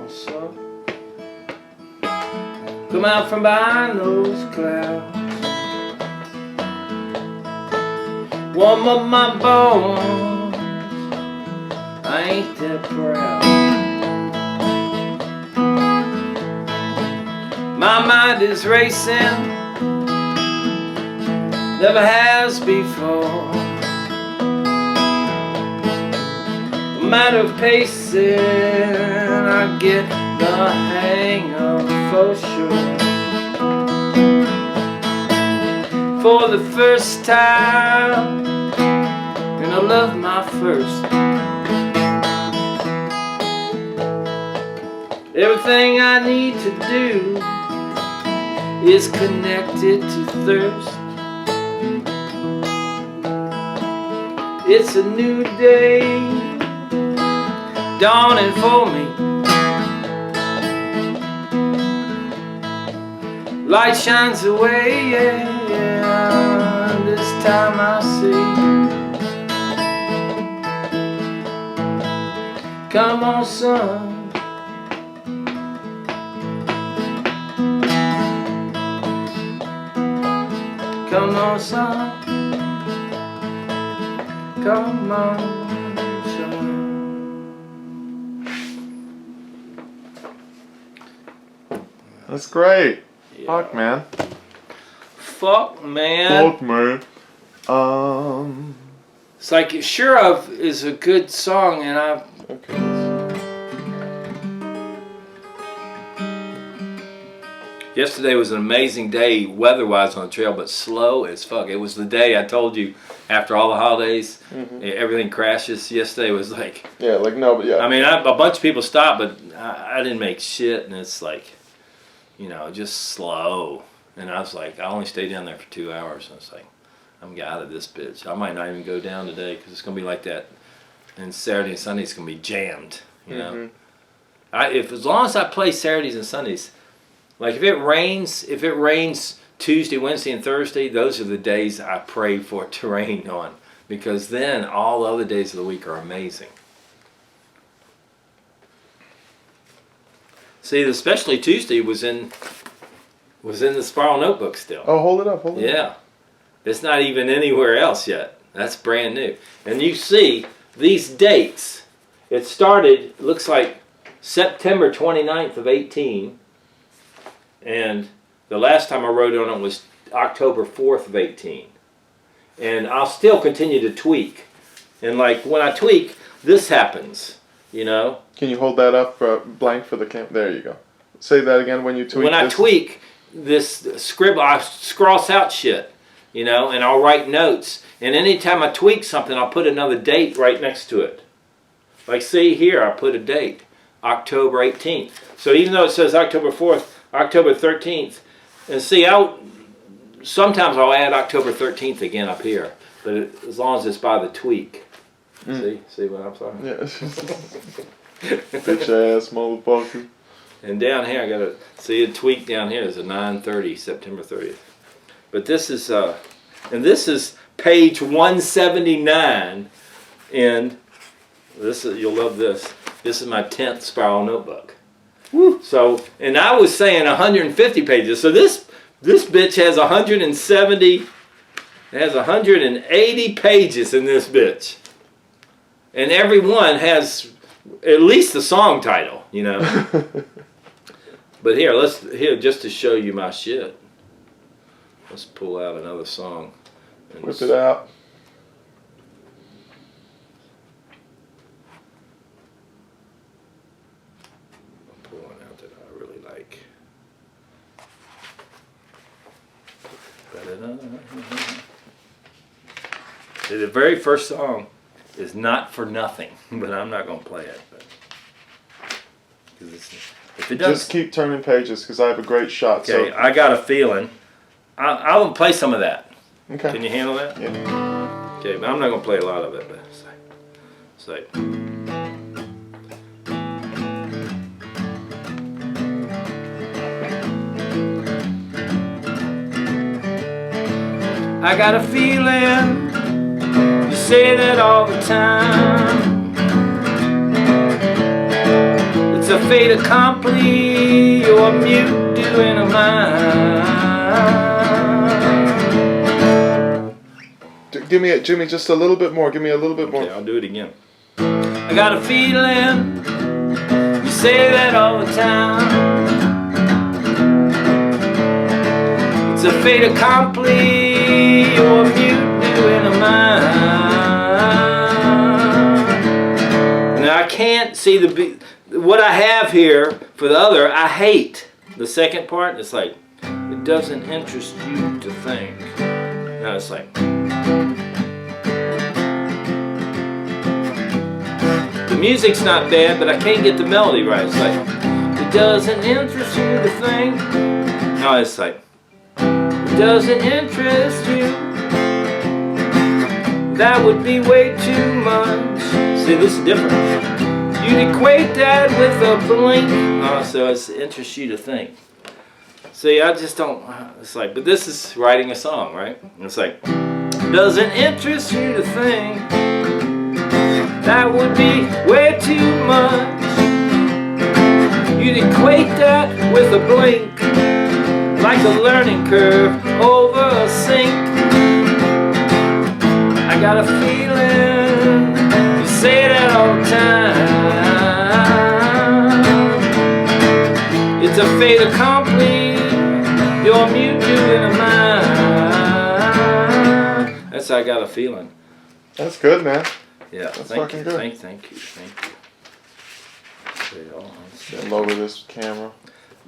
so come out from behind those clouds, warm up my bones. I ain't that proud. My mind is racing, never has before. A matter of pacing, I get the hang of for sure. For the first time, and I love my first. Everything I need to do is connected to thirst. It's a new day dawning for me. Light shines away, yeah, this time I see. Come on, son. Come on, son. Come on, son. That's great. Yeah. Fuck, man. Fuck, man. Fuck, man. It's like Sure Of is a good song, and I. Okay. Yesterday was an amazing day weather-wise on the trail, but slow as fuck. It was the day I told you after all the holidays, everything crashes. Yesterday was like... Yeah, like, no, but yeah. I mean, a bunch of people stopped, but I didn't make shit, and it's like, you know, just slow. And I was like, I only stayed down there for 2 hours, and I was like, I'm out of this bitch. I might not even go down today, because it's going to be like that. And Saturday and Sunday is going to be jammed, you know. As long as I play Saturdays and Sundays... Like if it rains Tuesday, Wednesday, and Thursday, those are the days I pray for it to rain on, because then all the other days of the week are amazing. See, especially Tuesday was in the Spiral Notebook still. Oh, hold it up, hold it up. Yeah, it's not even anywhere else yet. That's brand new. And you see these dates. It started, looks like September 29th of 18. And the last time I wrote on it was October 4th of 18. And I'll still continue to tweak. And like when I tweak, this happens, you know. Can you hold that up blank for the camera? There you go. Say that again when you tweak. When I tweak, this scribble, I cross out shit, you know, and I'll write notes. And anytime I tweak something, I'll put another date right next to it. Like see here, I put a date, October 18th. So even though it says October 4th, October 13th, and see, sometimes I'll add October 13th again up here, but as long as it's by the tweak. See what I'm talking about? Yeah. Bitch ass motherfucker. And down here, I got to see a tweak down here is a 9/30, September 30th. But this is, and this is page 179, and this is, you'll love this. This is my 10th Spiral Notebook. Woo. So, and I was saying 150 pages. So this bitch has 170. It has 180 pages in this bitch, and every one has at least the song title, you know. But here, just to show you my shit. Let's pull out another song. Whip it out. The very first song is Not For Nothing, but I'm not going to play it. But, if it does, just keep turning pages because I have a great shot. Okay, so. I got a feeling. I'll play some of that. Okay. Can you handle that? Yeah. Okay, but I'm not going to play a lot of it. But it's like I got a feeling, you say that all the time. It's a fait accompli, you're mute doing a mind. Give me it, Jimmy, just a little bit more. Give me a little bit more. Okay, I'll do it again. I got a feeling, you say that all the time. It's a fait accompli, you're mute doing a mind. Now I can't see what I have here for the other. I hate the second part. It's like, it doesn't interest you to think. Now it's like, the music's not bad, but I can't get the melody right. It's like, it doesn't interest you to think. No, it's like, it doesn't interest you. That would be way too much. See, this is different. You'd equate that with a blink. Oh, so it interests you to think. See, I just don't, it's like, but this is writing a song, right? It's like, doesn't interest you to think. That would be way too much. You'd equate that with a blink, like a learning curve over a sink. I got a feeling, you say that all the time. It's a fait accompli, you're mute doing a mind. That's how I got a feeling. That's good, man. Yeah, that's thank fucking you, good. thank you. Lower this camera.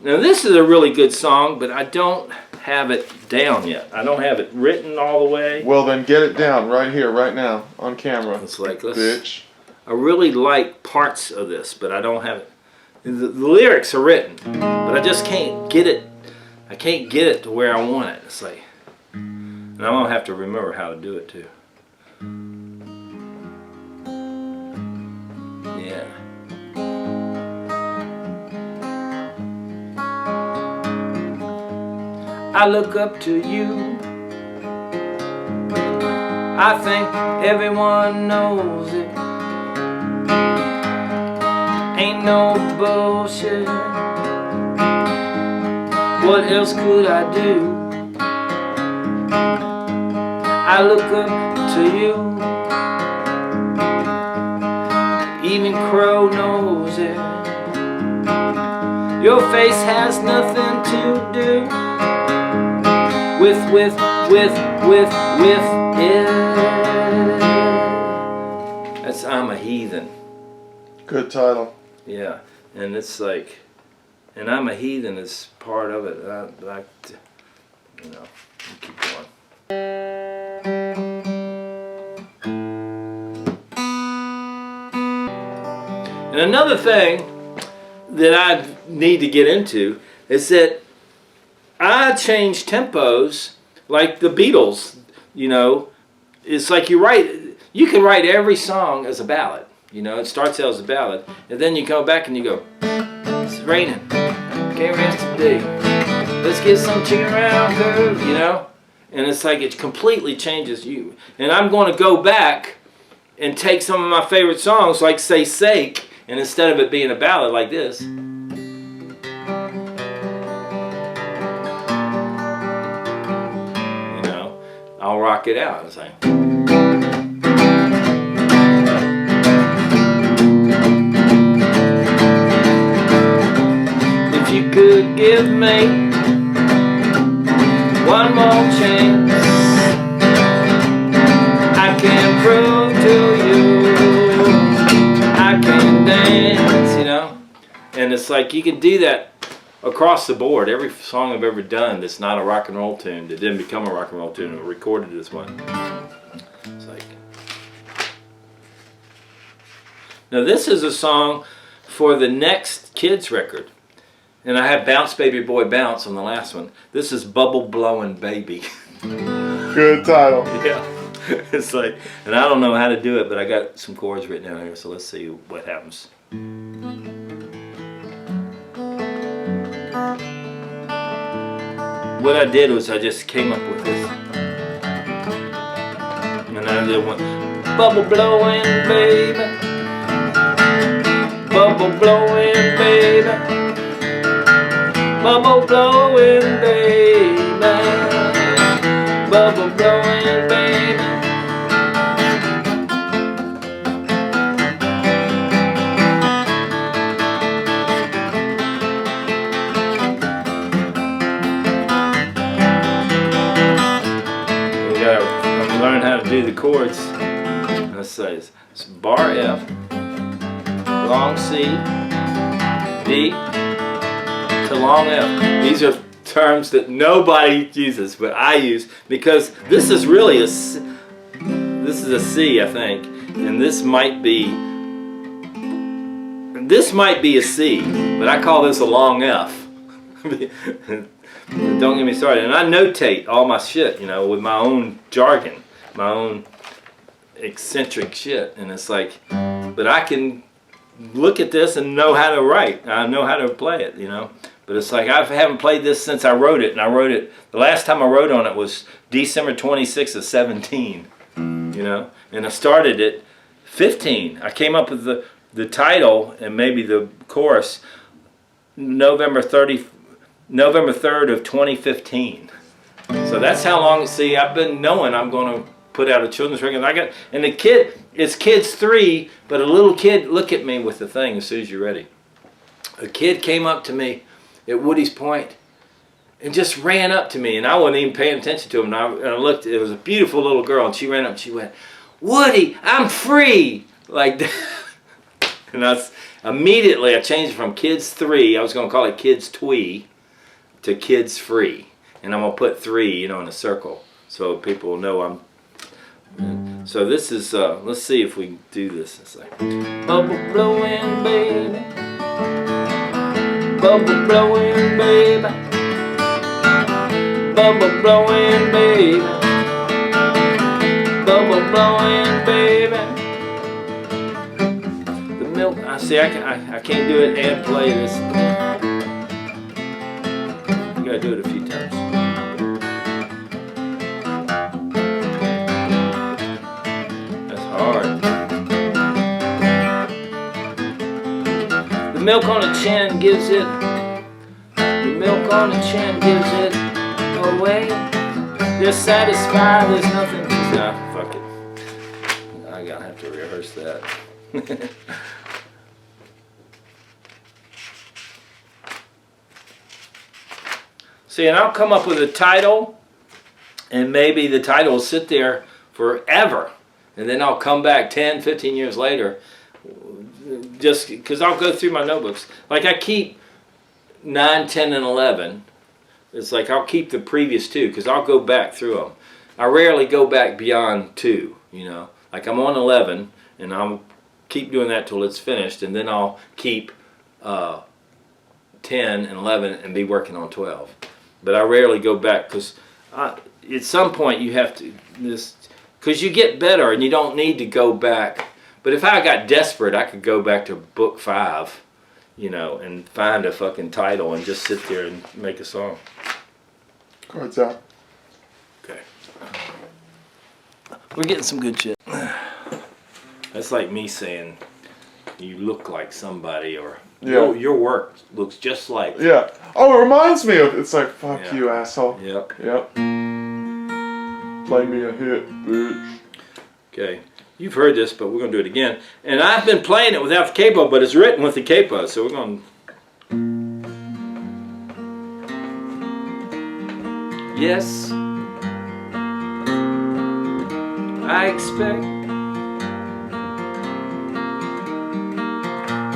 Now this is a really good song, but I don't have it down yet. I don't have it written all the way. Well, then get it down right here, right now, on camera. It's like, bitch. I really like parts of this, but I don't have it. The lyrics are written, but I just can't get it. I can't get it to where I want it. It's like, and I'm gonna have to remember how to do it too. Yeah. I look up to you. I think everyone knows it. Ain't no bullshit. What else could I do? I look up to you. Even Crow knows it. Your face has nothing to do with it. That's I'm a Heathen. Good title. Yeah, and it's like, and I'm a Heathen is part of it. I like to, you know, keep going. And another thing that I need to get into is that I change tempos like the Beatles. You know, it's like you can write every song as a ballad. You know, it starts out as a ballad, and then you go back and you go, it's raining, can't rest today, let's get some chicken round curve, you know? And it's like it completely changes you. And I'm going to go back and take some of my favorite songs, like say Sake, and instead of it being a ballad like this, you know, I'll rock it out. It's like, if you could give me one more chance, I can prove to you I can dance, you know? And it's like you can do that across the board. Every song I've ever done that's not a rock and roll tune, that didn't become a rock and roll tune, or recorded as one. It's like, now this is a song for the next kids record. And I have Bounce Baby Boy Bounce on the last one. This is Bubble Blowin' Baby. Good title. Yeah. It's like, and I don't know how to do it, but I got some chords written down here, so let's see what happens. What I did was I just came up with this. And I did one, bubble blowing baby, bubble blowing baby. baby. Bubble blowing, baby. Bubble blowing, baby. I'm learning how to do the chords. Let's say it's bar F, long C, D to long F. These are terms that nobody uses, but I use because this is really a C, this is a C, I think, and this might be a C, but I call this a long F. Don't get me started. And I notate all my shit, you know, with my own jargon, my own eccentric shit. And it's like, but I can look at this and know how to write. I know how to play it, you know. But it's like I haven't played this since I wrote it. And I wrote it, the last time I wrote on it was December 26th of 17, you know. And I started at 15. I came up with the title and maybe the chorus November 3rd of 2015. So that's how long. See, I've been knowing I'm going to put out a children's record. And the kid, it's kids 3, but a little kid, look at me with the thing as soon as you're ready. A kid came up to me at Woody's Point and just ran up to me, and I wasn't even paying attention to him. And I looked, it was a beautiful little girl, and she ran up and she went, "Woody, I'm free!" Like that. And immediately I changed it from kids 3, I was going to call it kids twee, to kids free. And I'm going to put 3, you know, in a circle so people will know I'm. So this is, let's see if we can do this. It's like, bubble blowing, baby. Bubble blowing, baby. Bubble blowing, baby. Bubble blowing, baby. The milk, I see, I can't do it and play this. You gotta do it a few times. That's hard. The milk on the chin gives it. The milk on the chin gives it away. They're satisfied. There's nothing. Nah, fuck it. I gotta have to rehearse that. See, and I'll come up with a title, and maybe the title will sit there forever. And then I'll come back 10, 15 years later, just because I'll go through my notebooks. Like I keep 9, 10, and 11. It's like I'll keep the previous 2 because I'll go back through them. I rarely go back beyond 2, you know. Like I'm on 11, and I'll keep doing that till it's finished, and then I'll keep 10 and 11 and be working on 12. But I rarely go back because at some point you have to, because you get better and you don't need to go back. But if I got desperate, I could go back to book 5, you know, and find a fucking title and just sit there and make a song. Chords out. Okay. We're getting some good shit. That's like me saying you look like somebody, or yeah. your work looks just like. Yeah. Oh, it reminds me of, it's like, fuck Yeah. you, asshole. Yep. Yep. Play me a hit, bitch. Okay. You've heard this, but we're going to do it again. And I've been playing it without the capo, but it's written with the capo, so we're going to... Yes, I expect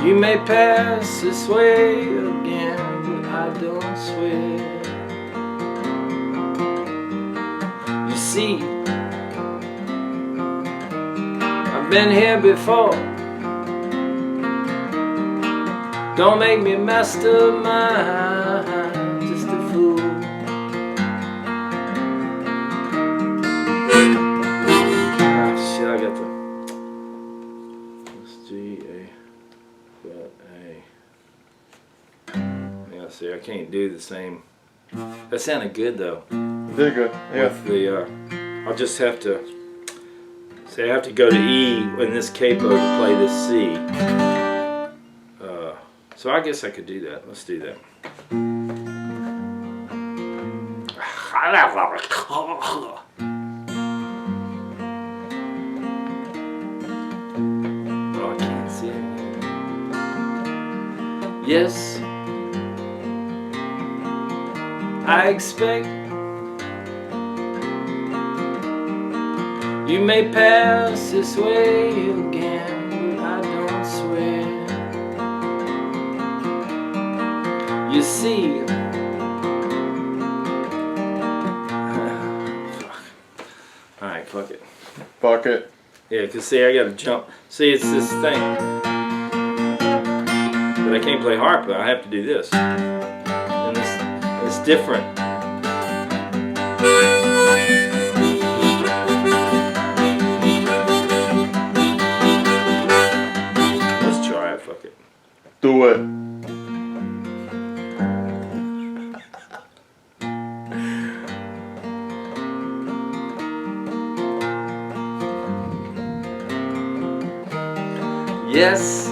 you may pass this way again, but I don't swear. You see, I've been here before. Don't make me mastermind, just a fool. Ah, shit, I got the G A but A. Yeah, see, I can't do the same. That sounded good though. Very good. Yeah. With the, I'll just have to. See, I have to go to E in this capo to play this C. So I guess I could do that. Let's do that. Oh, I can't see it. Yes, I expect you may pass this way again, but I don't swear. You see, alright, fuck it. Fuck it. Yeah, cause see, I gotta jump. See, it's this thing. But I can't play harp, but I have to do this. And it's different. Let's try it, fuck it. Do it. Yes.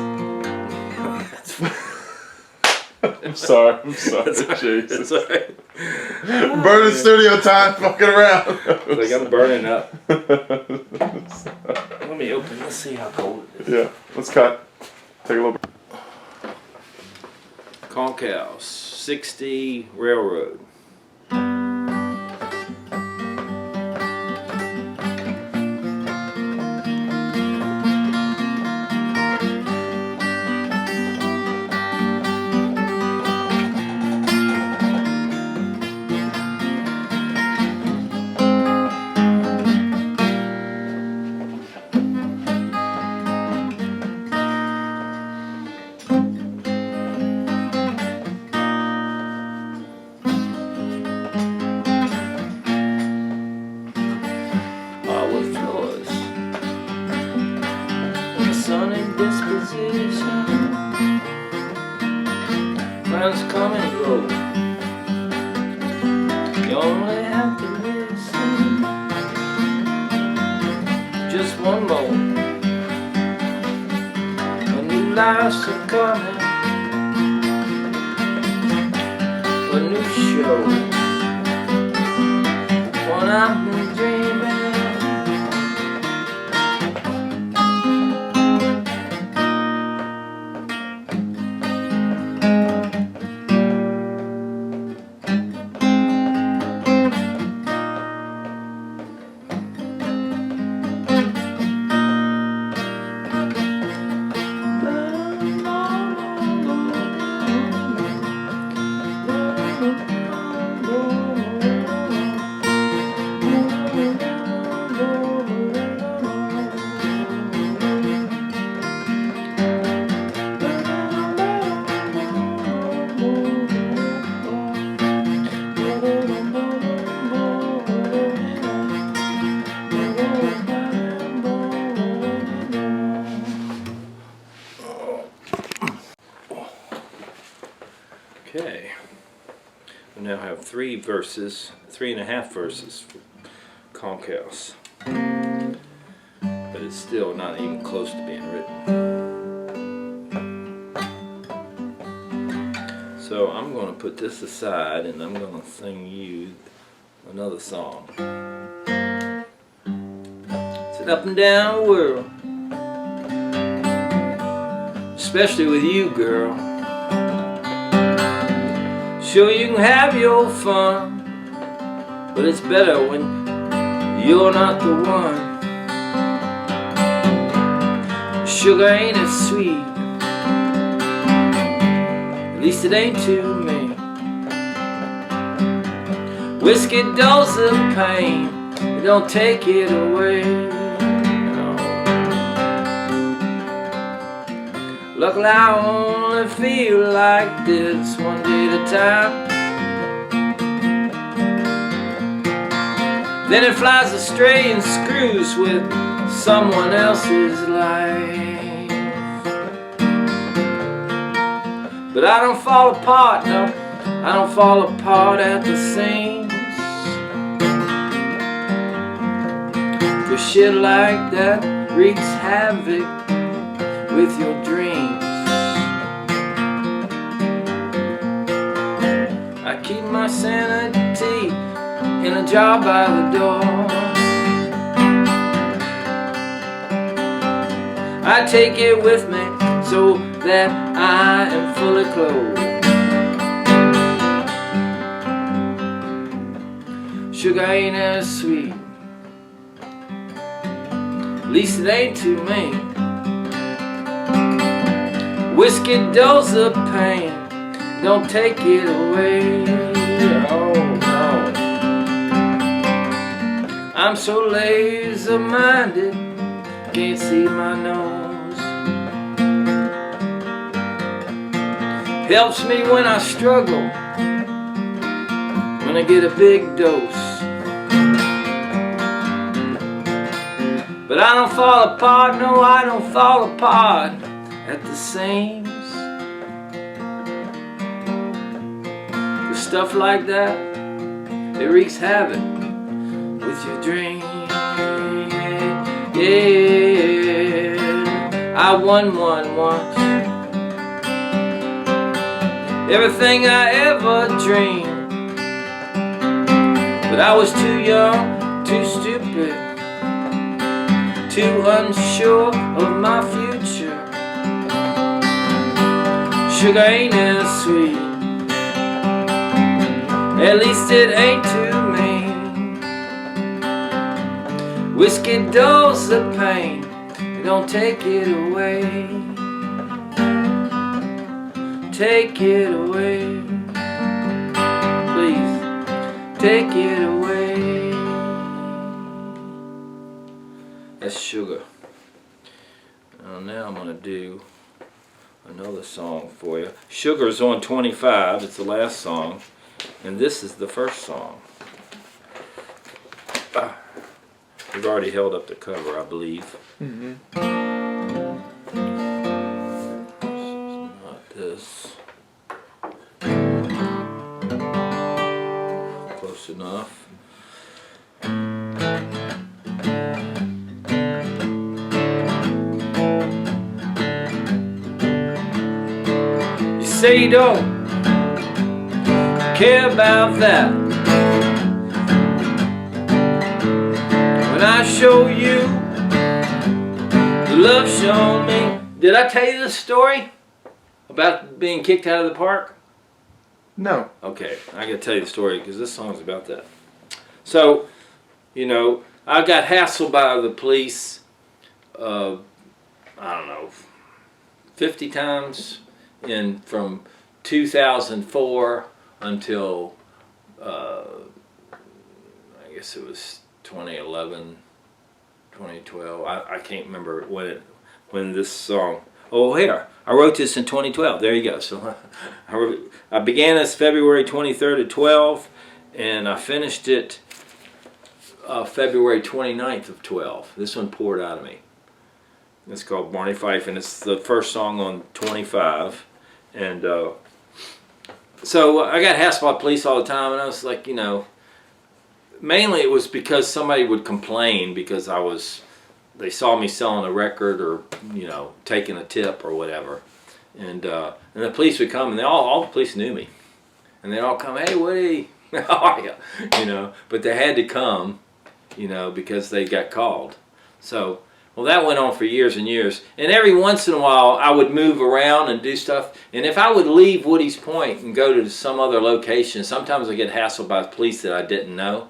I'm sorry. That's Jesus. alright. Burning studio time, fucking around. Like I'm burning up. Let me open. Let's see how cold it is. Yeah, let's cut. Take a little bit. Concourse, 60 Railroad. Friends come and go. You only have to listen. Just one more. A new life's a coming. A new show. One I've been dreaming. Okay, we now have 3 verses, 3.5 verses for Concourse, but it's still not even close to being written. So I'm going to put this aside and I'm going to sing you another song. It's an up and down world, especially with you, girl. Sure, you can have your fun, but it's better when you're not the one. Sugar ain't as sweet, at least it ain't to me. Whiskey dulls the pain, it don't take it away. No. Luckily I only feel like this one day at a time. Then it flies astray and screws with someone else's life. But I don't fall apart, no, I don't fall apart at the seams. 'Cause shit like that wreaks havoc with your dreams. I keep my sanity in a jar by the door. I take it with me so that I am fully clothed. Sugar ain't as sweet, at least it ain't to me. Whiskey dulls the pain, don't take it away. Oh no, I'm so lazy-minded, can't see my nose. Helps me when I struggle, when I get a big dose. But I don't fall apart, no, I don't fall apart at the seams. The stuff like that, it wreaks havoc with your dreams. Yeah, I won one once, everything I ever dreamed. But I was too young, too stupid, too unsure of my future. Sugar ain't as sweet, at least it ain't to me. Whiskey dulls the pain, don't take it away. Take it away, please, take it away. That's Sugar. Now I'm going to do another song for you. Sugar's on 25, it's the last song, and this is the first song. We've already held up the cover, I believe. Mm-hmm. Not this. Close enough. You say you don't care about that. When I show you the love shown me. Did I tell you the story about being kicked out of the park? No. Okay, I gotta tell you the story because this song's about that. So, you know, I got hassled by the police, I don't know, 50 times from 2004 until, I guess it was 2011, 2012. I can't remember when this song. Oh, here, I wrote this in 2012. There you go. So I began this February 23rd of 12, and I finished it February 29th of 12. This one poured out of me. It's called Barney Fife, and it's the first song on 25. And so I got hassled by police all the time, and I was like, you know, mainly it was because somebody would complain because they saw me selling a record or, you know, taking a tip or whatever. And the police would come, and all the police knew me. And they'd all come, hey, Woody, how are you? You know, but they had to come, you know, because they got called. So, well, that went on for years and years. And every once in a while, I would move around and do stuff. And if I would leave Woody's Point and go to some other location, sometimes I get hassled by police that I didn't know.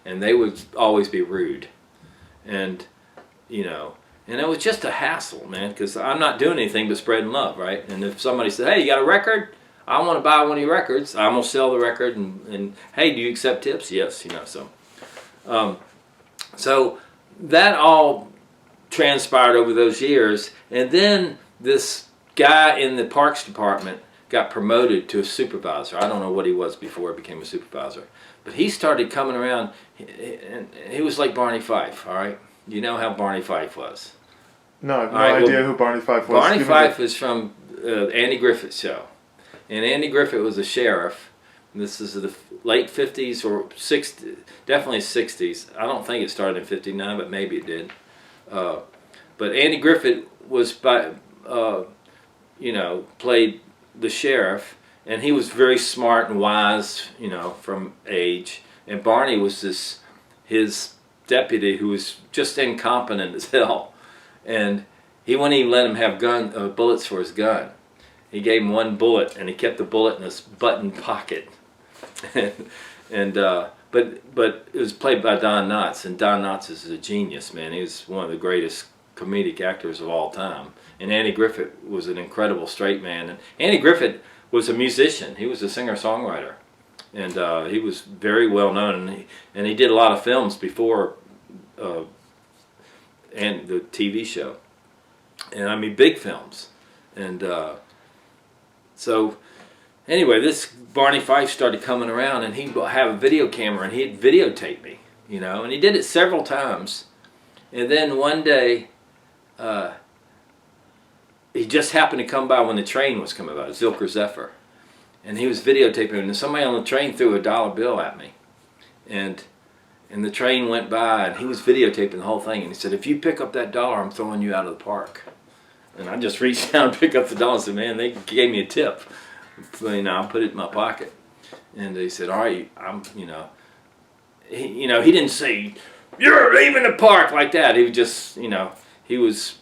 And they would always be rude. And, you know, and it was just a hassle, man, because I'm not doing anything but spreading love, right? And if somebody said, hey, you got a record? I want to buy one of your records. I'm going to sell the record. And hey, do you accept tips? Yes, you know, so. So that all transpired over those years. And then this guy in the Parks Department got promoted to a supervisor. I don't know what he was before he became a supervisor. But he started coming around, and he was like Barney Fife, all right? You know how Barney Fife was. No, I have no idea who Barney Fife was. Barney Fife is from Andy Griffith's show. And Andy Griffith was a sheriff. This is the late 50s or 60s, definitely 60s. I don't think it started in 59, but maybe it did. But Andy Griffith was, you know, played the sheriff. and he was very smart and wise, you know, from age. And Barney was his deputy, who was just incompetent as hell, and he wouldn't even let him have bullets for his gun. He gave him one bullet, and he kept the bullet in his button pocket. But it was played by Don Knotts, and Don Knotts is a genius, man. He was one of the greatest comedic actors of all time. And Andy Griffith was an incredible straight man. And Andy Griffith was a musician. He was a singer-songwriter, and he was very well known. And he did a lot of films before and the TV show, and I mean big films. And so anyway, this Barney Fife started coming around, and he'd have a video camera, and he'd videotape me, you know, and he did it several times. And then one day, he just happened to come by when the train was coming by, Zilker Zephyr, and he was videotaping, and somebody on the train threw a dollar bill at me, and the train went by, and he was videotaping the whole thing, and he said, "If you pick up that dollar, I'm throwing you out of the park." And I just reached down and picked up the dollar and said, "Man, they gave me a tip." You know, I put it in my pocket, and he said, "All right, he didn't say you're leaving the park like that." He was just, you know, he was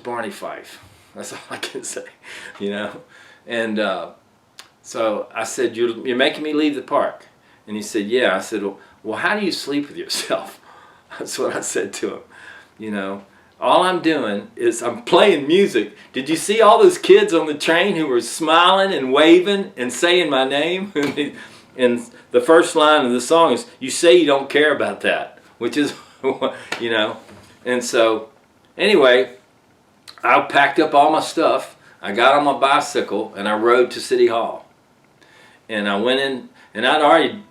Barney Fife. That's all I can say, you know. And so I said, "You're making me leave the park," and he said, "Yeah." I said, "Well, how do you sleep with yourself?" That's what I said to him, you know. All I'm doing is I'm playing music. Did you see all those kids on the train who were smiling and waving and saying my name? And the first line of the song is, "You say you don't care about that," which is, you know. And so, anyway, I packed up all my stuff. I got on my bicycle and I rode to City Hall. And I went in, and I'd already,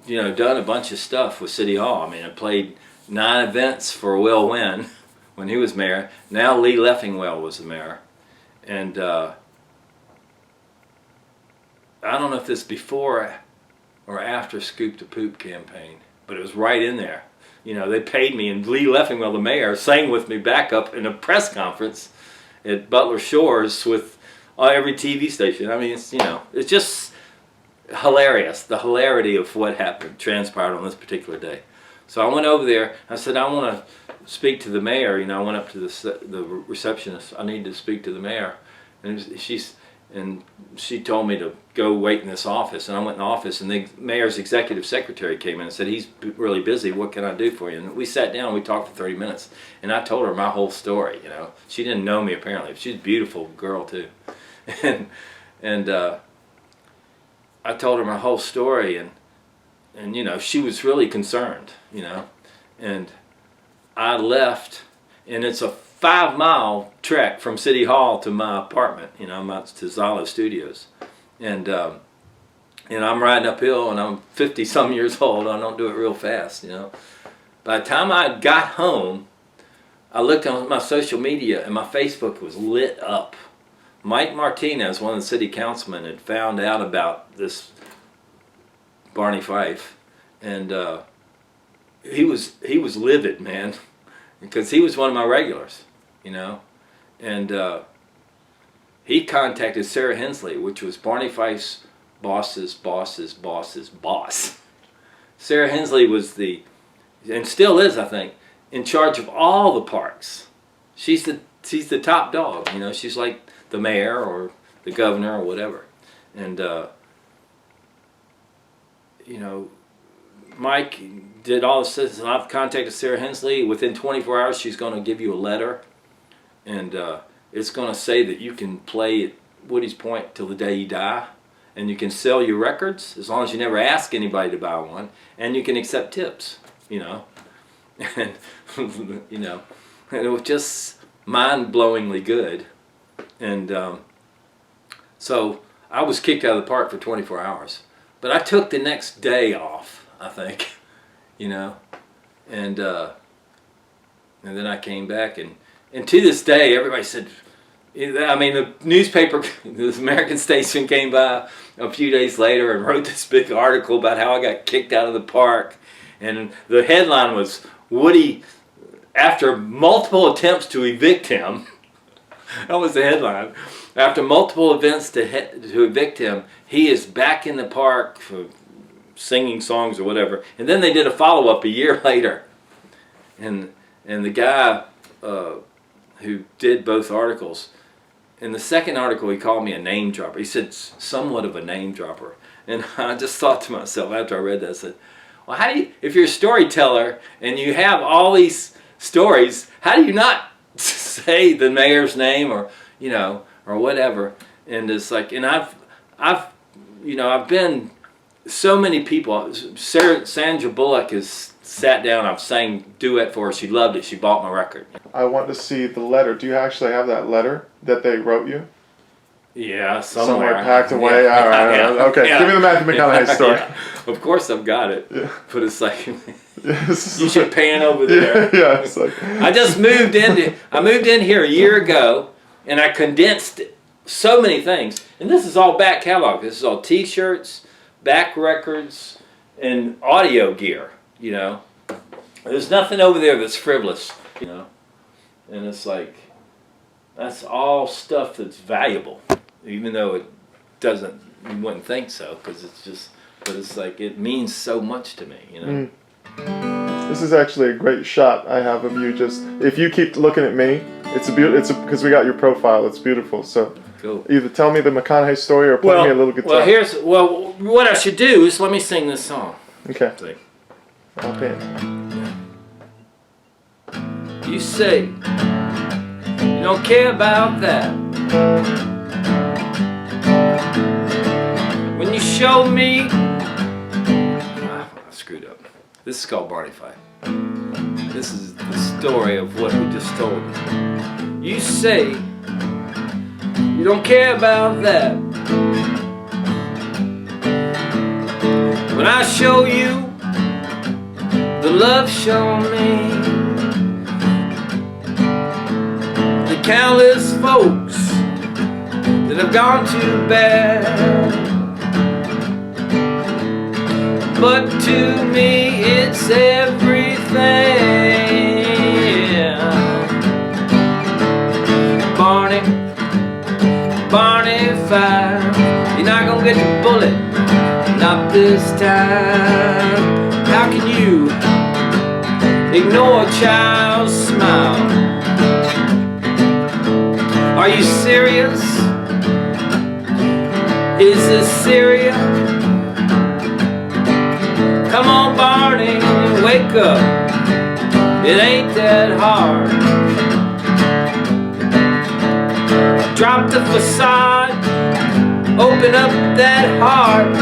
you know, done a bunch of stuff with City Hall. I mean, I played 9 events for Will Wynn when he was mayor. Now Lee Leffingwell was the mayor. And I don't know if this before or after Scoop the Poop campaign, but it was right in there. You know, they paid me, and Lee Leffingwell, the mayor, sang with me back up in a press conference at Butler Shores with every TV station. I mean, it's, you know, it's just hilarious, the hilarity of what happened, transpired on this particular day. So I went over there. I said, "I want to speak to the mayor." You know, I went up to the receptionist. "I need to speak to the mayor," and she told me to go wait in this office. And I went in the office, and the mayor's executive secretary came in and said, "He's really busy. What can I do for you?" And we sat down. We talked for 30 minutes, and I told her my whole story. You know, she didn't know me apparently. She's a beautiful girl too, and I told her my whole story, and you know, she was really concerned, you know. And I left, and it's a 5-mile trek from City Hall to my apartment, you know, to Zalo Studios. And I'm riding uphill, and I'm 50-some years old. I don't do it real fast, you know. By the time I got home, I looked on my social media, and my Facebook was lit up. Mike Martinez, one of the city councilmen, had found out about this Barney Fife, and he was livid, man, because he was one of my regulars, you know. And he contacted Sarah Hensley, which was Barney Fife's boss's boss. Sarah Hensley was and still is, I think, in charge of all the parks. She's the top dog, you know. She's like the mayor or the governor or whatever. And you know, Mike did all this, and I've contacted Sarah Hensley. Within 24 hours, she's going to give you a letter, and it's going to say that you can play at Woody's Point till the day you die, and you can sell your records as long as you never ask anybody to buy one, and you can accept tips, you know. And you know, and it was just mind-blowingly good. And so I was kicked out of the park for 24 hours. But I took the next day off, I think, you know. And then I came back. And to this day, everybody said, I mean, the newspaper, this American Statesman came by a few days later and wrote this big article about how I got kicked out of the park. And the headline was, "Woody, after multiple attempts to evict him, That was the headline. After multiple events to evict him, he is back in the park for singing songs or whatever. And then they did a follow-up a year later. And the guy who did both articles, in the second article he called me a name dropper. He said somewhat of a name dropper. And I just thought to myself after I read that, I said, well, how do you, if you're a storyteller and you have all these stories, how do you not say the mayor's name or, you know, or whatever? And it's like, and I've been, so many people, Sandra Bullock has sat down, I've sang duet for her, she loved it, she bought my record. I want to see the letter. Do you actually have that letter that they wrote you? Yeah, somewhere packed away. Yeah. All right. Yeah. Okay. Yeah. Give me the Matthew McConaughey story. Yeah. Of course I've got it. Yeah. But it's like, Yes. you should pan over there. Yeah. It's like I moved in here a year ago, and I condensed so many things. And this is all back catalog. This is all T-shirts, back records, and audio gear. You know, there's nothing over there that's frivolous. You know, and it's like, that's all stuff that's valuable, even though it doesn't. You wouldn't think so, because it's just. But it's like, it means so much to me. You know. This is actually a great shot I have of you. Just if you keep looking at me, it's because we got your profile. It's beautiful. So Cool. either tell me the McConaughey story or play me a little guitar. Well, what I should do is let me sing this song. Okay. See. I'll dance. You say you don't care about that. When you show me, I screwed up. This is called Barney Fife. This is the story of what we just told. You say you don't care about that. When I show you the love shown me, the countless folks that have gone to bed, but to me it's everything. Barney Fife, you're not gonna get the bullet, not this time. How can you ignore a child's smile? Are you serious? Is this Syria? Come on, Barney, wake up. It ain't that hard. Drop the facade, open up that heart.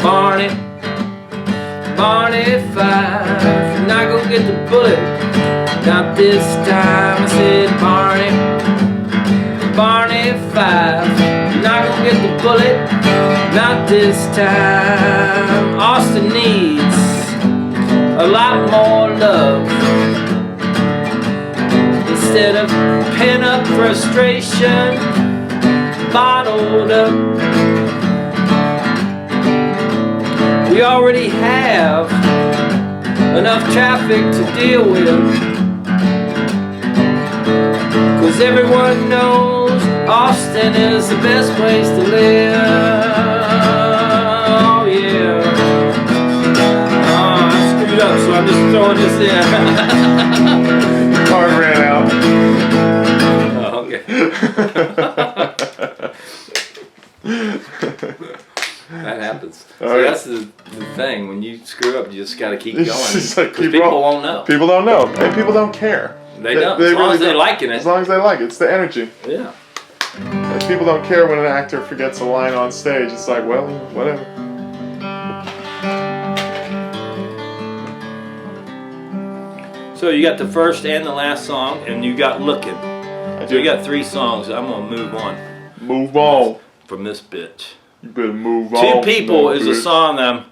Barney Fife, you're not gonna get the bullet, not this time. I said Barney Fife, you're not gonna get the bullet, not this time. Austin needs a lot more love. Instead of pent-up frustration, bottled up. We already have enough traffic to deal with, 'cause everyone knows Austin is the best place to live. Oh yeah. Oh, I screwed up, so I'm just throwing this in. Card ran out. Oh, okay. That happens. Oh, See, yeah. that's the thing. When you screw up, you just got to keep going. It's just like, 'Cause keep people rolling. won't know. People don't know, and people don't care. They don't. As long as they're liking it. As long as they like it, it's the energy. Yeah. If people don't care when an actor forgets a line on stage, it's like, well, whatever. So you got the first and the last song, and you got Looking. I So you got 3 songs. I'm gonna move on Move on. from this bitch. You better move Two on. People is a bitch. song that I'm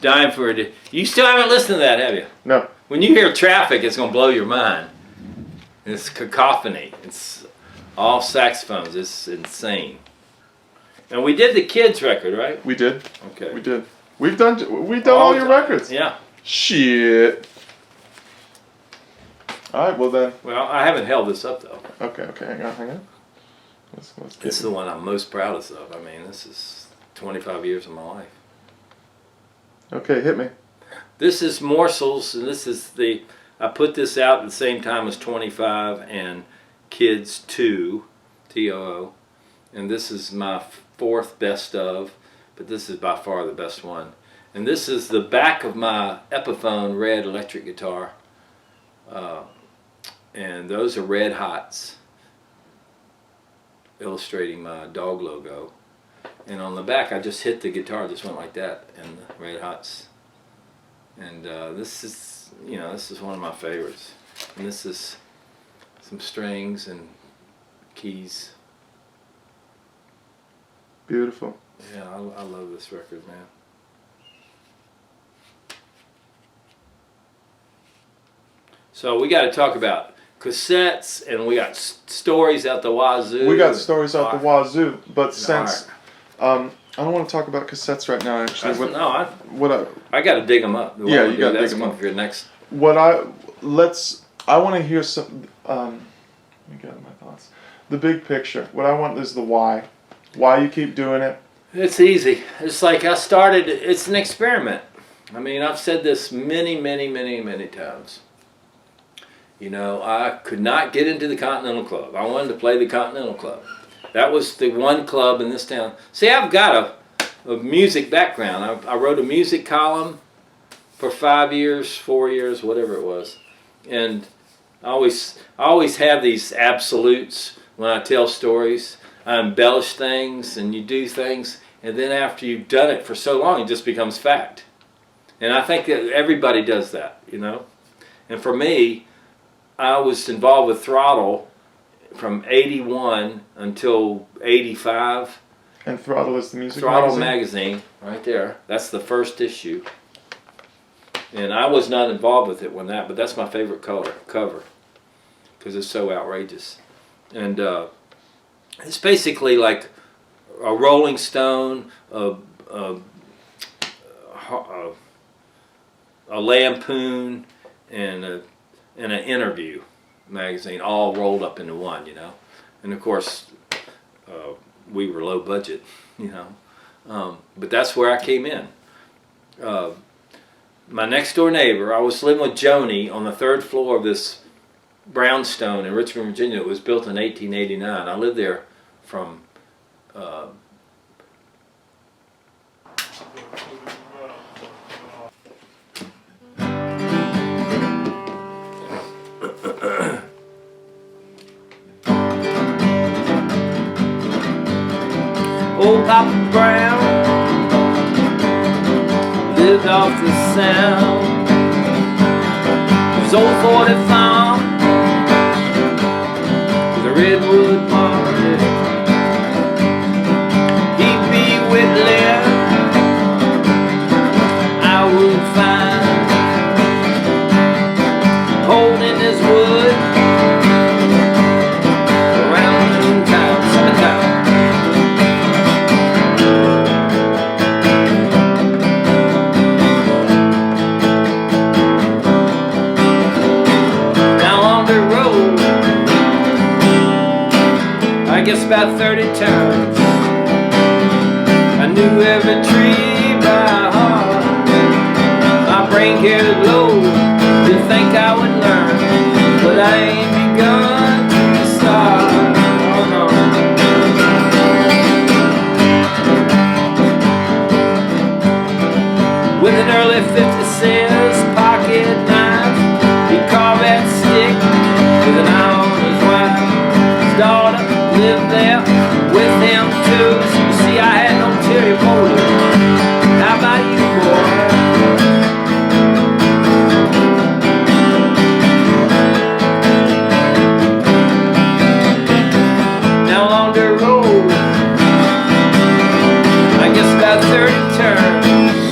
dying for. You still haven't listened to that, have you? No. When you hear Traffic, it's gonna blow your mind. It's cacophony. It's all saxophones. It's insane. And we did the kids record, right? We did. Okay. We did. We've done all your records. Yeah. Shit. All right, well then. Well, I haven't held this up though. Okay, hang on. Let's get It's the one I'm most proudest of. I mean, this is 25 years of my life. Okay, hit me. This is Morsels, and this is I put this out at the same time as 25 and Kids 2, TOO. And this is my 4th best of, but this is by far the best one. And this is the back of my Epiphone red electric guitar. And those are Red Hots, illustrating my dog logo. And on the back, I just hit the guitar, just went like that, and the Red Hots. And this is, this is one of my favorites. And this is some strings and keys. Beautiful. Yeah, I love this record, man. So we got to talk about cassettes, and we got stories out the wazoo. We got stories out the wazoo, but since I don't want to talk about cassettes right now. Actually, I got to dig them up. Yeah, you got to dig them up for your next. I want to hear some. Let me get my thoughts. The big picture. What I want is the why. Why you keep doing it. It's easy. It's like I started. It's an experiment. I mean, I've said this many times. I could not get into the Continental Club. I wanted to play the Continental Club. That was the one club in this town. See, I've got a music background. I wrote a music column for 5 years, 4 years, whatever it was. And I always have these absolutes when I tell stories. I embellish things, and you do things, and then after you've done it for so long, it just becomes fact. And I think that everybody does that, And for me, I was involved with Throttle from 81 until 85. And Throttle is the music Throttle magazine, right there. That's the first issue. And I was not involved with it but that's my favorite cover, because it's so outrageous. And it's basically like a Rolling Stone, a Lampoon, and an interview magazine, all rolled up into one, And of course, we were low budget, but that's where I came in. My next door neighbor, I was living with Joni on the 3rd floor of this brownstone in Richmond, Virginia. It was built in 1889. I lived there from Old Papa Brown lived off the Sound. His old 40 farm with a redwood market. He'd be whittling, I would find, holding his wood around noontime, summertime. I guess about 30 times. I knew every tree by heart. My brain carried low, didn't think I would learn, but I ain't begun to start. Oh no. With an early 56 pocket knife, he carved that stick with an eye on his wife. His daughter lived there with him too. So you see, I had no ulterior motive. How about you, boy? Now along the road, I guess about 30 turns.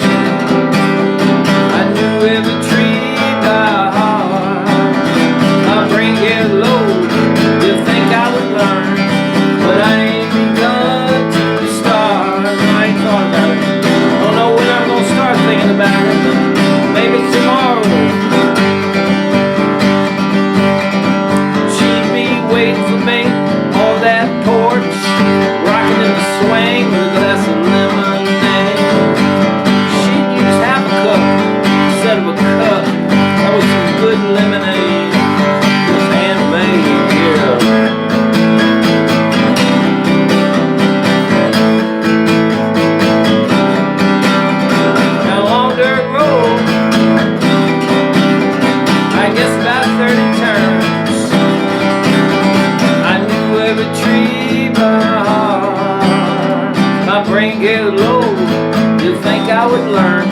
I knew every tree by heart. My brain get low, didn't think I would learn, but I waiting for me on that porch, rocking in the swing with a glass of lemonade. She'd use half a cup instead of a cup. That was some good lemonade. It was handmade, yeah. Get low, you think I would learn,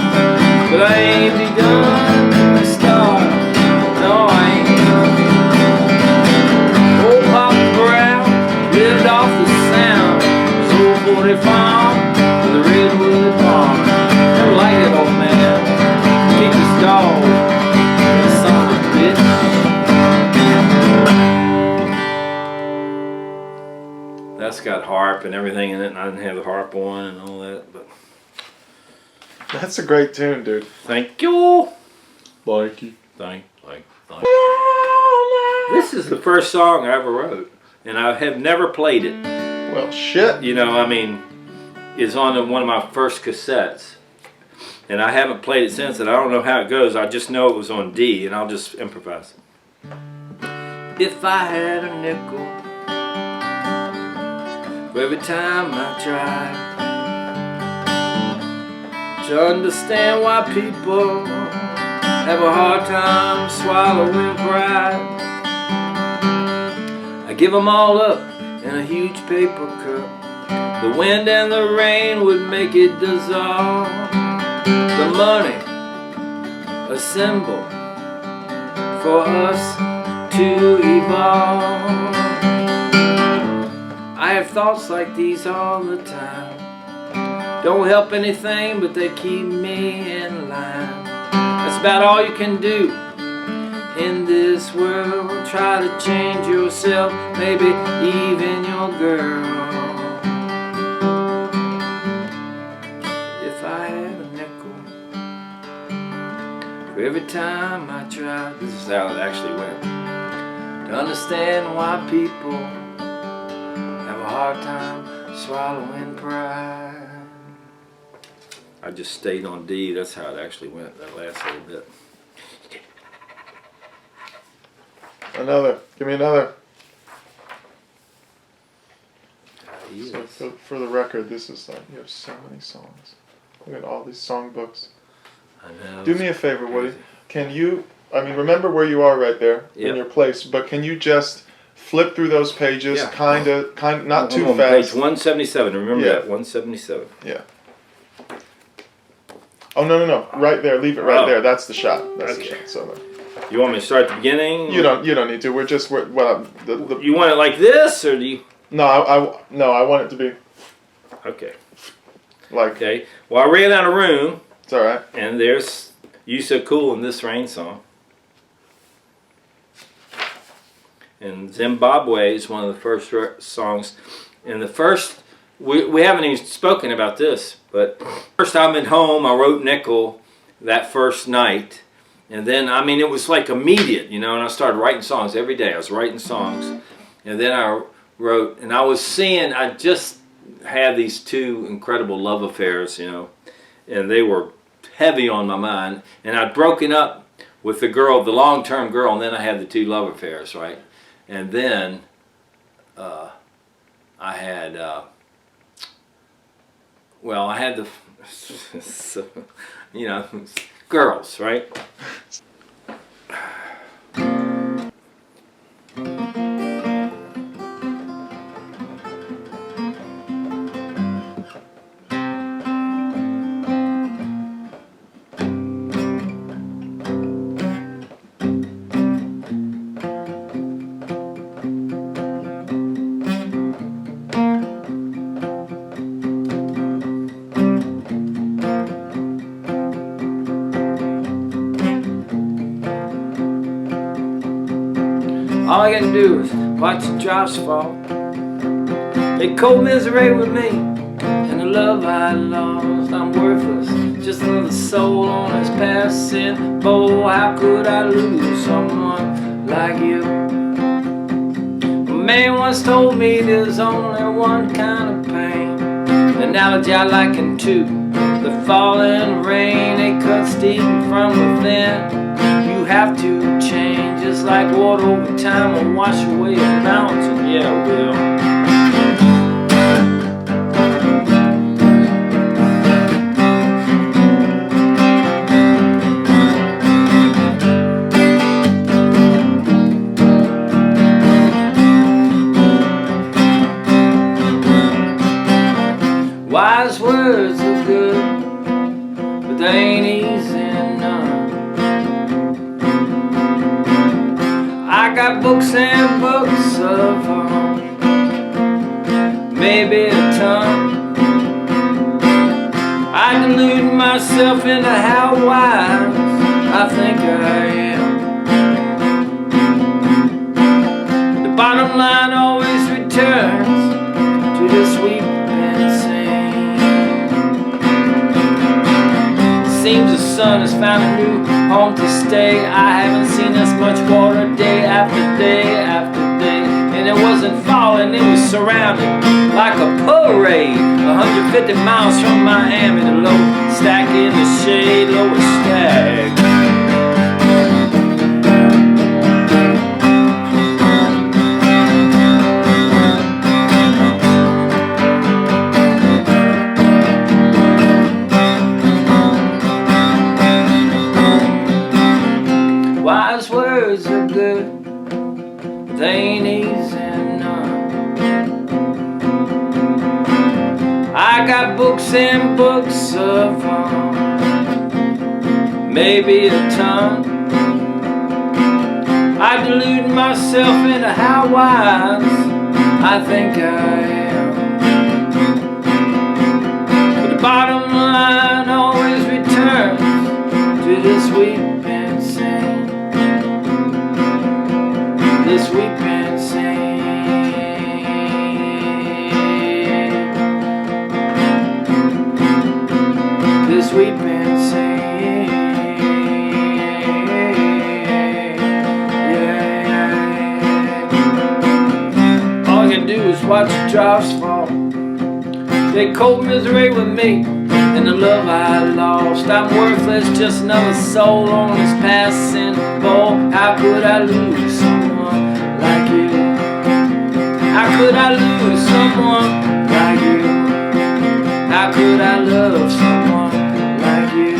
but I ain't begun to start. No, I ain't. Old Papa Brown lived off the sound. His old 40 farm with a redwood farm. Never liked it, old man. Kicked his dog, that son of a bitch. That's got harp and everything in it, and I didn't have the harp on and all that, but That's a great tune, dude. thank you. Thank you. Thank. This is the first song I ever wrote, and I have never played it. Well, shit. You know, I mean, it's on one of my first cassettes, and I haven't played it since, and I don't know how it goes. I just know it was on D, and I'll just improvise. If I had a nickel for every time I tried to understand why people have a hard time swallowing pride, I give them all up in a huge paper cup. The wind and the rain would make it dissolve. The money, a symbol for us to evolve. I have thoughts like these all the time. Don't help anything, but they keep me in line. That's about all you can do in this world. Try to change yourself, maybe even your girl. If I had a nickel for every time I tried, this is how it actually went, to understand why people have a hard time swallowing pride. I just stayed on D. That's how it actually went, that last little bit. Another. Give me another. Yes. So for the record, this is like, you have so many songs. Look at all these songbooks. I know. Do me a favor, Woody. Can you, remember where you are right there in your place, but can you just flip through those pages, Yeah. kind of, not too on, fast. Page 177. Remember that, 177. Yeah. Oh, no. Right there. Leave it right Oh. there. That's the shot. That's Okay. the shot. So, You want me to start at the beginning? you don't need to. We're just, the You want it like this, or do you? No, I want it to be Okay. like, Okay. Well, I ran out of room, it's all right. and there's "You So Cool" in this rain song. And Zimbabwe is one of the first songs. And the first, we haven't even spoken about this, but first time at home, I wrote Nickel that first night. And then, it was like immediate, and I started writing songs every day. I was writing songs. And then I wrote, and I just had these two incredible love affairs, and they were heavy on my mind. And I'd broken up with the girl, the long-term girl, and then I had the two love affairs, right? And then I had, I had the, girls, right? All I got to do is watch the drops fall. They cold misery with me, and the love I lost. I'm worthless, just another soul on this passing bowl. How could I lose someone like you? man once told me there's only one kind of pain, an analogy I liken to the falling rain. It cuts deep from within. You have to change, just like water over time will wash away a mountain. Yeah, it will. Wise words are good, but they ain't easy none. I got books and books of maybe a ton. I delude myself into how wise I think I am. The bottom line always returns to the sweet insane. Seems the sun has found a new home to stay. I haven't seen this much water day after day after day. And it wasn't falling, it was surrounded like a parade. 150 miles from Miami to low stack in the shade, lower stack. Wise words are good, but they ain't easy none. I got books and books of maybe a ton. I delude myself into how wise I think I am. But the bottom line always returns to this sweet insane. This we've been saying. This we've been saying. Yeah. All I can do is watch the drops fall. They cold misery with me and the love I lost. I'm worthless, just another soul on this passing ball. How could I lose someone like you? How could I lose someone like you? How could I love someone like you?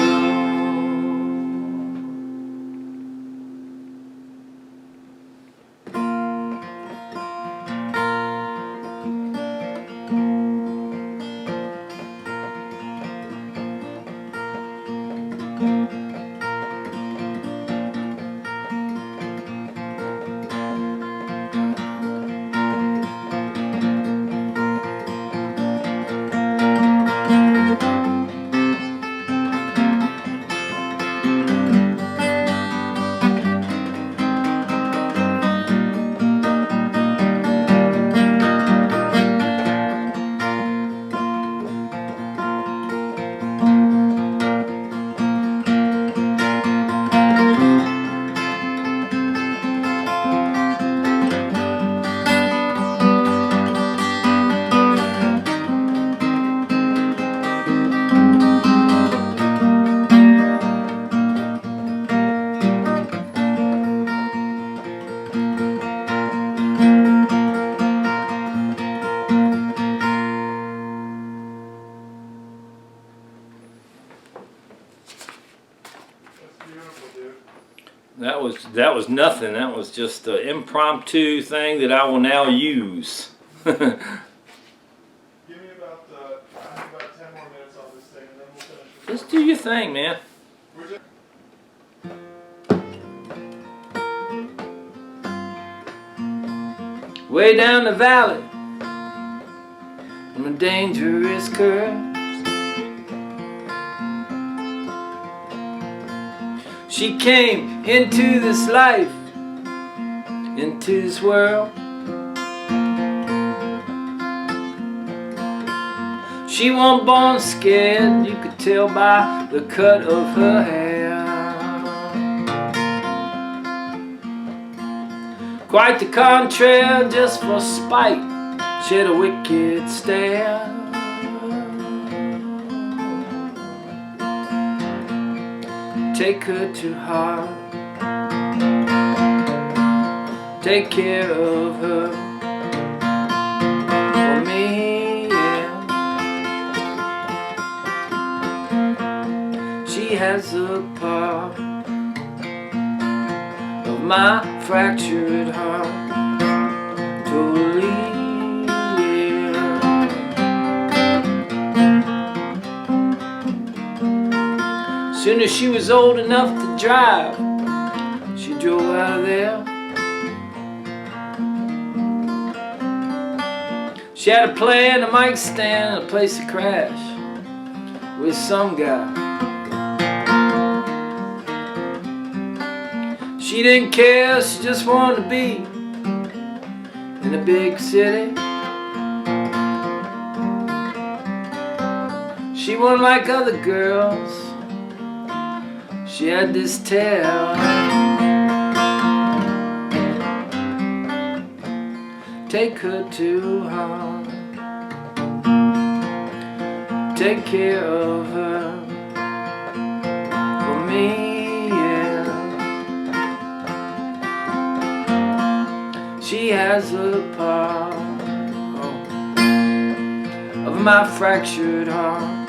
That was nothing. That was just an impromptu thing that I will now use. Give me about, I have about 10 more minutes on this thing and then we'll finish. Just do your thing, man. Way down the valley on a dangerous curve, she came into this life, into this world. She wasn't born scared, you could tell by the cut of her hair. Quite the contrary, just for spite, she had a wicked stare. Take her to heart, take care of her for me, yeah. She has a part of my fractured heart, totally, yeah. Soon as she was old enough to drive, she drove out of there. She had a plan, a mic stand, and a place to crash with some guy. She didn't care, she just wanted to be in a big city. She wasn't like other girls, she had this tale. Take her to heart, take care of her for me, yeah. She has a part of my fractured heart,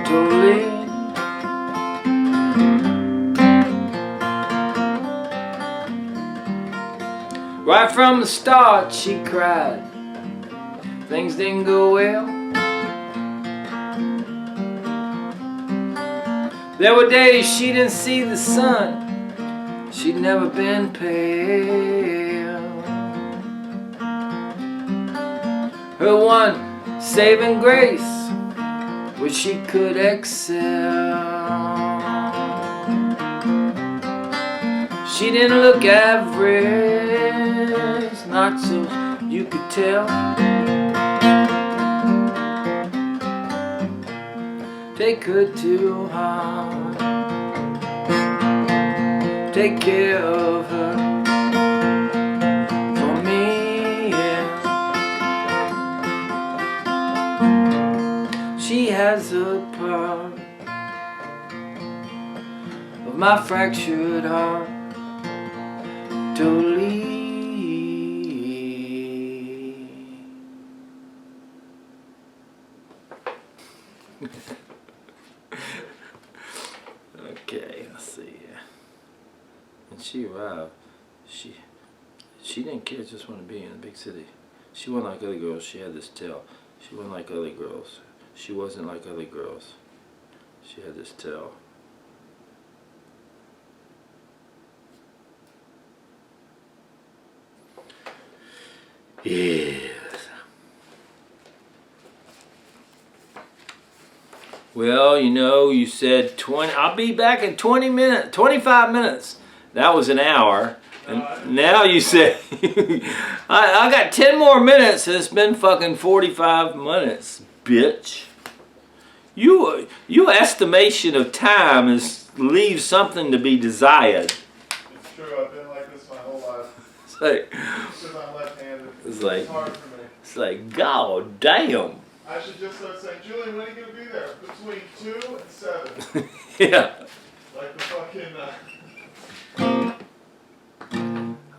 totally. Right from the start she cried, things didn't go well. There were days she didn't see the sun, she'd never been pale. Her one saving grace was she could excel. She didn't look average, not so you could tell. Take her to heart, take care of her for me, yeah. She has a part of my fractured heart, totally. Okay, let's see. When she arrived, she didn't care, just wanted to be in a big city. She wasn't like other girls, she had this tell. She wasn't like other girls. She wasn't like other girls. She had this tell. Yes. Well, you know, you said 20. I'll be back in 20 minutes, 25 minutes. That was an hour. And now you said, I got 10 more minutes and it's been fucking 45 minutes, bitch. Your estimation of time leaves something to be desired. It's true, I've been like this my whole life. It's like, Since I'm left-handed. It's like, It's hard for me. It's like, god damn. I should just start saying, Julian, when are you going to be there? Between 2 and 7. Yeah. Like the fucking...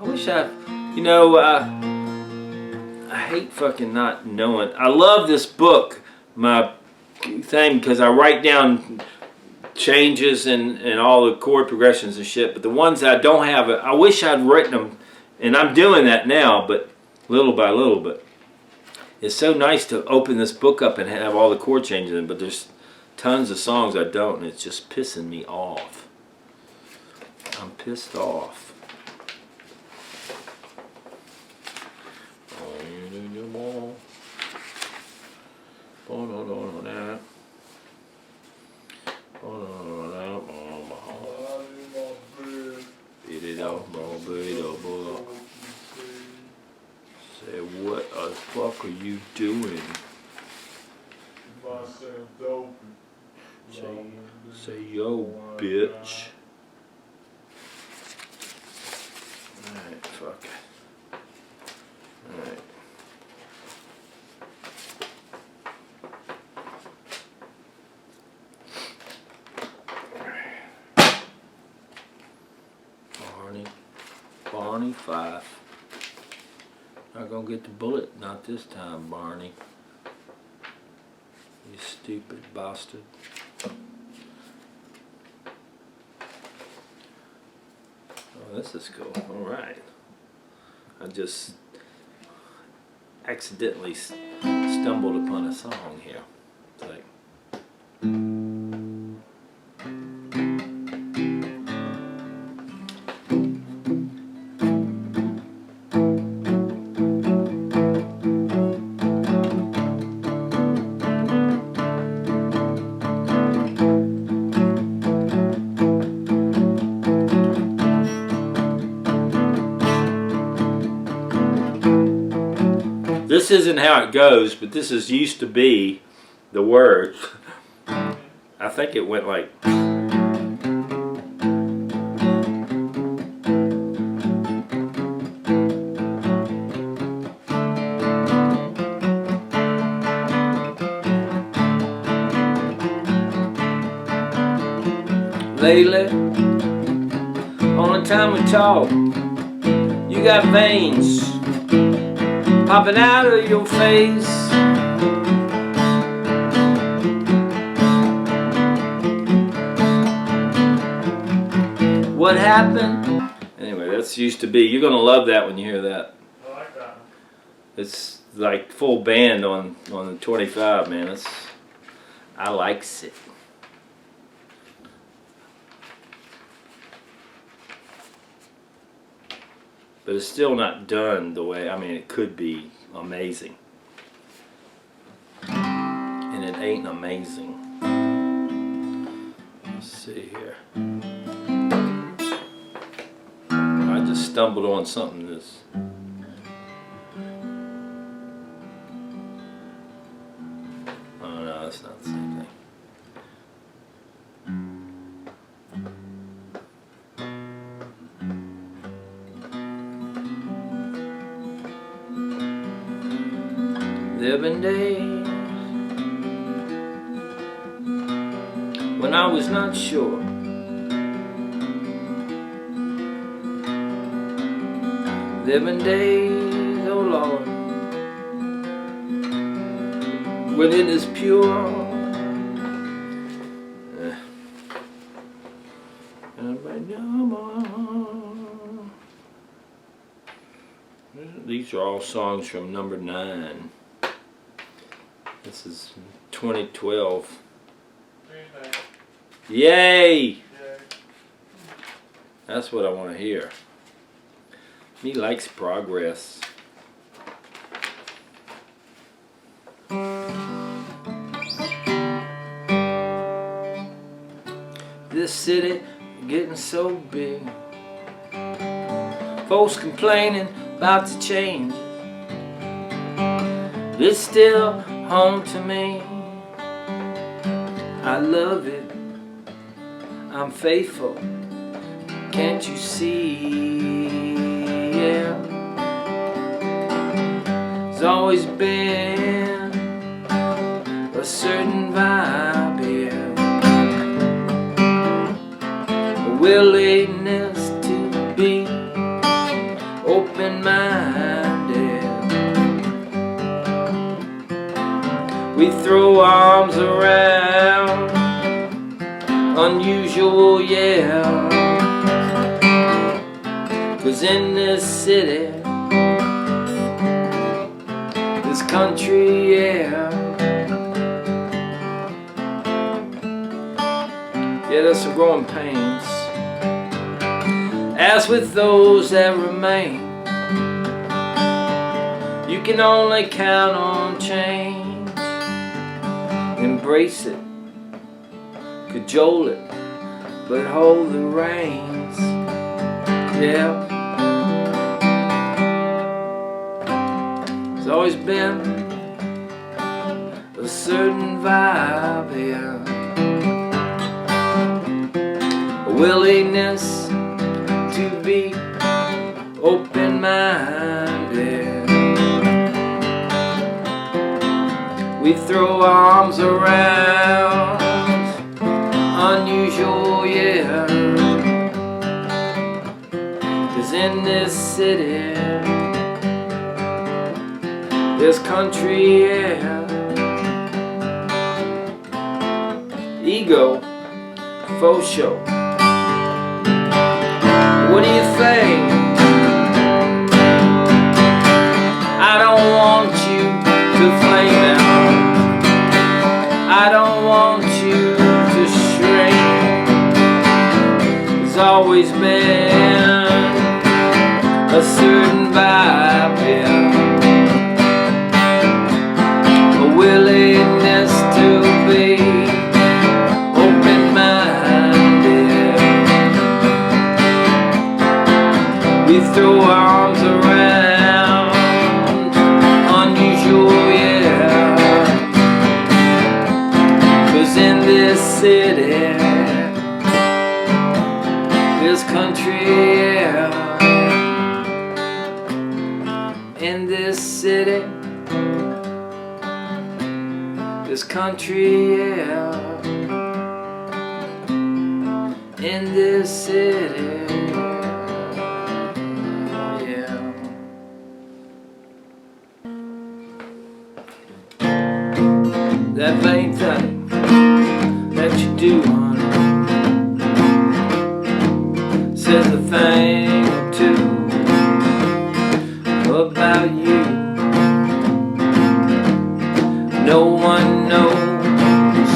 I wish you know, I hate fucking not knowing. I love this book, my thing, because I write down changes and all the chord progressions and shit, but the ones that I don't have, I wish I'd written them, and I'm doing that now, but little by little, but it's so nice to open this book up and have all the chord changes in it, but there's tons of songs I don't, and it's just pissing me off. I'm pissed off. Say, what the fuck are you doing? Say, yo, bitch. Alright, fuck. 5. Not gonna get the bullet, not this time, Barney. You stupid bastard. Oh, this is cool. Alright. I just accidentally stumbled upon a song here. It's like, this isn't how it goes, but this is used to be the words. I think it went like, lately, only time we talk, you got veins popping out of your face. What happened? Anyway, that's used to be. You're gonna love that when you hear that. I like that one. It's like full band on the 25, man. I likes it. But it's still not done the way, I mean, it could be amazing. And it ain't amazing. Let's see here. I just stumbled on something that's... Oh no, that's not the same thing. There been days when I was not sure. There been days, oh Lord, when it is pure. These are all songs from number 9. This is 2012. Yay! That's what I want to hear. Me likes progress. This city getting so big. Folks complaining about the change. It's still home to me. I love it. I'm faithful. Can't you see? Yeah. There's always been a certain vibe here. A willingness to be open-minded. We throw arms around, unusual, yeah. 'Cause in this city, this country, yeah. Yeah, there's some growing pains. As with those that remain, you can only count on change. Embrace it, cajole it, but hold the reins. Yeah. There's always been a certain vibe here. A willingness to be open-minded. We throw arms around, unusual, yeah. 'Cause in this city, this country, yeah. Ego, faux show. What do you think? I don't want you to flame out. I don't want you to shrink. There's always been a certain vibe here, a willingness to be open-minded. We throw our arms around unusual, yeah. 'Cause in this city, this country, yeah. In this city, this country, yeah. In this city, yeah. That main thing that you do, honey, says a thing or two about you. No one knows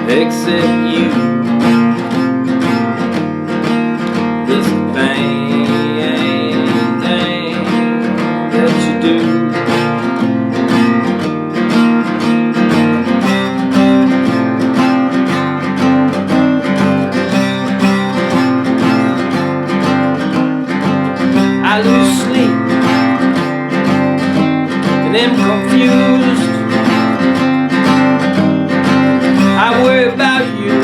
except you. This thing that you do. I lose sleep and am confused. I worry about you,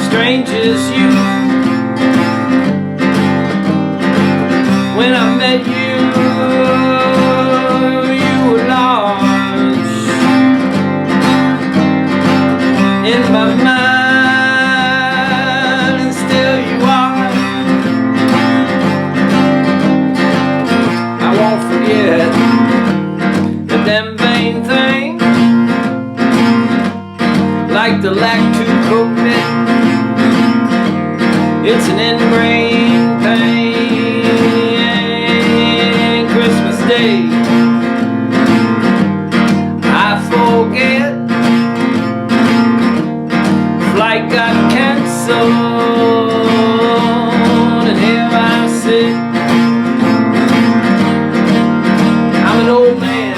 strange as you. When I met you, you were large in my mind, and still you are. I won't forget that them vain thing, like the lack to commit. It's an ingrained pain. Christmas Day, I forget. Flight got canceled, and here I sit. I'm an old man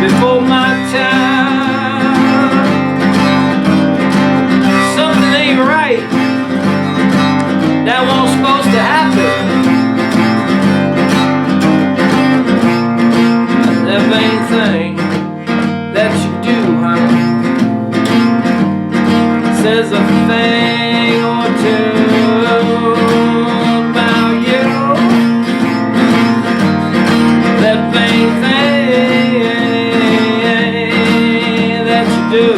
before my time. Something ain't right. That wasn't supposed to happen. That main thing that you do, honey, says a thing or two about you. That main thing that you do.